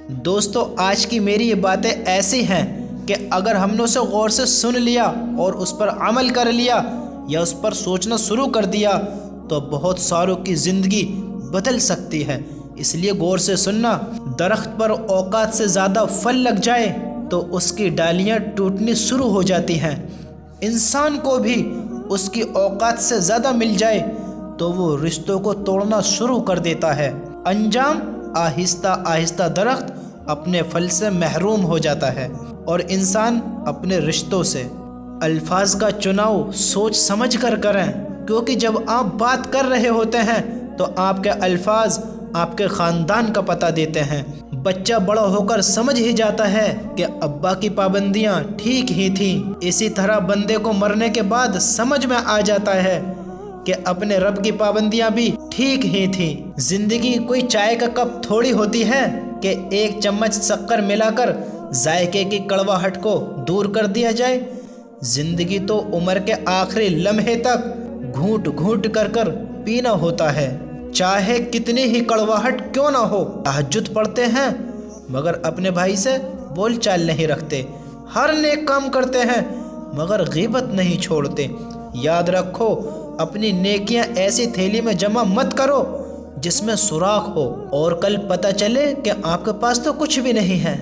دوستو آج کی میری یہ باتیں ایسی ہیں کہ اگر ہم نے اسے غور سے سن لیا اور اس پر عمل کر لیا یا اس پر سوچنا شروع کر دیا تو بہت ساروں کی زندگی بدل سکتی ہے۔ اس لیے غور سے سننا۔ درخت پر اوقات سے زیادہ پھل لگ جائے تو اس کی ڈالیاں ٹوٹنی شروع ہو جاتی ہیں۔ انسان کو بھی اس کی اوقات سے زیادہ مل جائے تو وہ رشتوں کو توڑنا شروع کر دیتا ہے۔ انجام آہستہ آہستہ درخت اپنے پھل سے محروم ہو جاتا ہے اور انسان اپنے رشتوں سے۔ الفاظ کا چناؤ سوچ سمجھ کر کریں، کیونکہ جب آپ بات کر رہے ہوتے ہیں تو آپ کے الفاظ آپ کے خاندان کا پتہ دیتے ہیں۔ بچہ بڑا ہو کر سمجھ ہی جاتا ہے کہ ابا کی پابندیاں ٹھیک ہی تھیں۔ اسی طرح بندے کو مرنے کے بعد سمجھ میں آ جاتا ہے کہ اپنے رب کی پابندیاں بھی ٹھیک ہی تھیں۔ زندگی کوئی چائے کا کپ تھوڑی ہوتی ہے کہ ایک چمچ شکر ملا کر ذائقے کی کڑواہٹ کو دور کر دیا جائے۔ زندگی تو عمر کے آخری لمحے تک گھونٹ گھونٹ کر پینا ہوتا ہے، چاہے کتنی ہی کڑواہٹ کیوں نہ ہو۔ تہجد پڑھتے ہیں مگر اپنے بھائی سے بول چال نہیں رکھتے، ہر نیک کام کرتے ہیں مگر غیبت نہیں چھوڑتے۔ یاد رکھو، اپنی نیکیاں ایسی تھیلی میں جمع مت کرو جس میں سوراخ ہو اور کل پتہ چلے کہ آپ کے پاس تو کچھ بھی نہیں ہے۔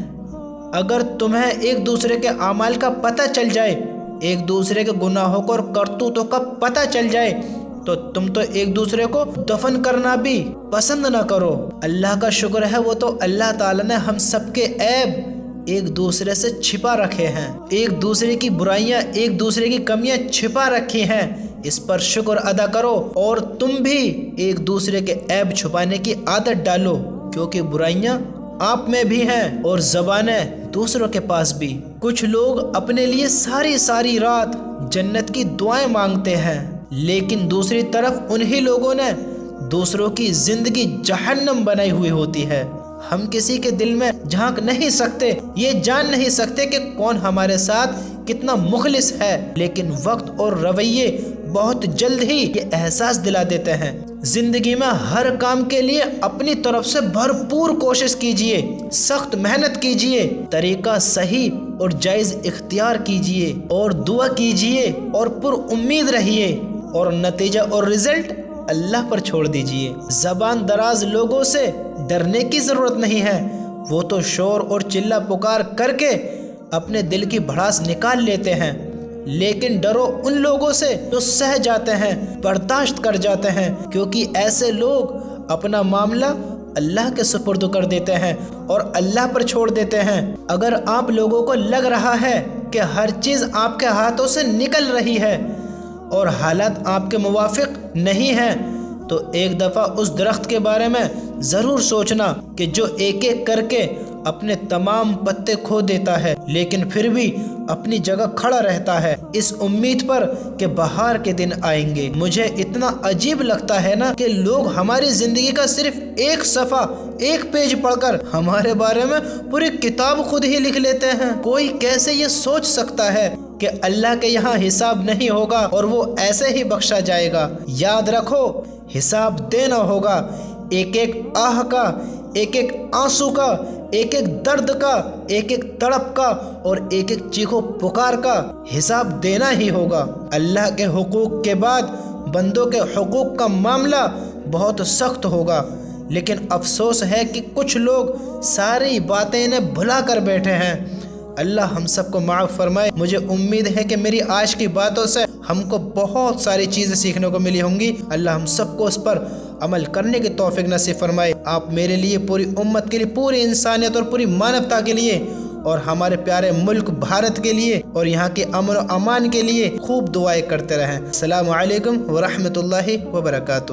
اگر تمہیں ایک دوسرے کے اعمال کا پتہ چل جائے، ایک دوسرے کے گناہوں کو اور کرتوتوں کا پتہ چل جائے تو تم تو ایک دوسرے کو دفن کرنا بھی پسند نہ کرو۔ اللہ کا شکر ہے وہ تو اللہ تعالیٰ نے ہم سب کے عیب ایک دوسرے سے چھپا رکھے ہیں، ایک دوسرے کی برائیاں، ایک دوسرے کی کمیاں چھپا رکھی ہیں۔ اس پر شکر ادا کرو اور تم بھی ایک دوسرے کے عیب چھپانے کی عادت ڈالو، کیونکہ برائیاں آپ میں بھی ہیں اور زبانیں دوسروں کے پاس بھی۔ کچھ لوگ اپنے لیے ساری رات جنت کی دعائیں مانگتے ہیں، لیکن دوسری طرف انہی لوگوں نے دوسروں کی زندگی جہنم بنائی ہوئی ہوتی ہے۔ ہم کسی کے دل میں جھانک نہیں سکتے، یہ جان نہیں سکتے کہ کون ہمارے ساتھ کتنا مخلص ہے، لیکن وقت اور رویے بہت جلد ہی یہ احساس دلا دیتے ہیں۔ زندگی میں ہر کام کے لیے اپنی طرف سے بھرپور کوشش کیجیے، سخت محنت کیجیے، طریقہ صحیح اور جائز اختیار کیجیے اور دعا کیجیے اور پر امید رہیے، اور نتیجہ اور رزلٹ اللہ پر چھوڑ دیجیے۔ زبان دراز لوگوں سے ڈرنے کی ضرورت نہیں ہے، وہ تو شور اور چلا پکار کر کے اپنے دل کی بھڑاس نکال لیتے ہیں، لیکن ڈرو ان لوگوں سے جو سہ جاتے ہیں، برداشت کر جاتے ہیں، کیونکہ ایسے لوگ اپنا معاملہ اللہ کے سپرد کر دیتے ہیں اور اللہ پر چھوڑ دیتے ہیں۔ اگر آپ لوگوں کو لگ رہا ہے کہ ہر چیز آپ کے ہاتھوں سے نکل رہی ہے اور حالات آپ کے موافق نہیں ہیں، تو ایک دفعہ اس درخت کے بارے میں ضرور سوچنا کہ جو ایک ایک کر کے اپنے تمام پتے کھو دیتا ہے لیکن پھر بھی اپنی جگہ کھڑا رہتا ہے، اس امید پر کہ بہار کے دن آئیں گے۔ مجھے اتنا عجیب لگتا ہے نا کہ لوگ ہماری زندگی کا صرف ایک صفحہ، ایک پیج پڑھ کر ہمارے بارے میں پوری کتاب خود ہی لکھ لیتے ہیں۔ کوئی کیسے یہ سوچ سکتا ہے کہ اللہ کے یہاں حساب نہیں ہوگا اور وہ ایسے ہی بخشا جائے گا؟ یاد رکھو، حساب دینا ہوگا، ایک ایک آہ کا، ایک ایک آنسو کا، ایک ایک درد کا، ایک ایک تڑپ کا اور ایک ایک چیخو پکار کا حساب دینا ہی ہوگا۔ اللہ کے حقوق کے بعد بندوں کے حقوق کا معاملہ بہت سخت ہوگا، لیکن افسوس ہے کہ کچھ لوگ ساری باتیں انہیں بھلا کر بیٹھے ہیں۔ اللہ ہم سب کو معاف فرمائے۔ مجھے امید ہے کہ میری آج کی باتوں سے ہم کو بہت ساری چیزیں سیکھنے کو ملی ہوں گی۔ اللہ ہم سب کو اس پر عمل کرنے کی توفیق نصیب فرمائے۔ آپ میرے لیے، پوری امت کے لیے، پوری انسانیت اور پوری مانوتا کے لیے اور ہمارے پیارے ملک بھارت کے لیے اور یہاں کے امن و امان کے لیے خوب دعائیں کرتے رہیں۔ السلام علیکم ورحمۃ اللہ وبرکاتہ۔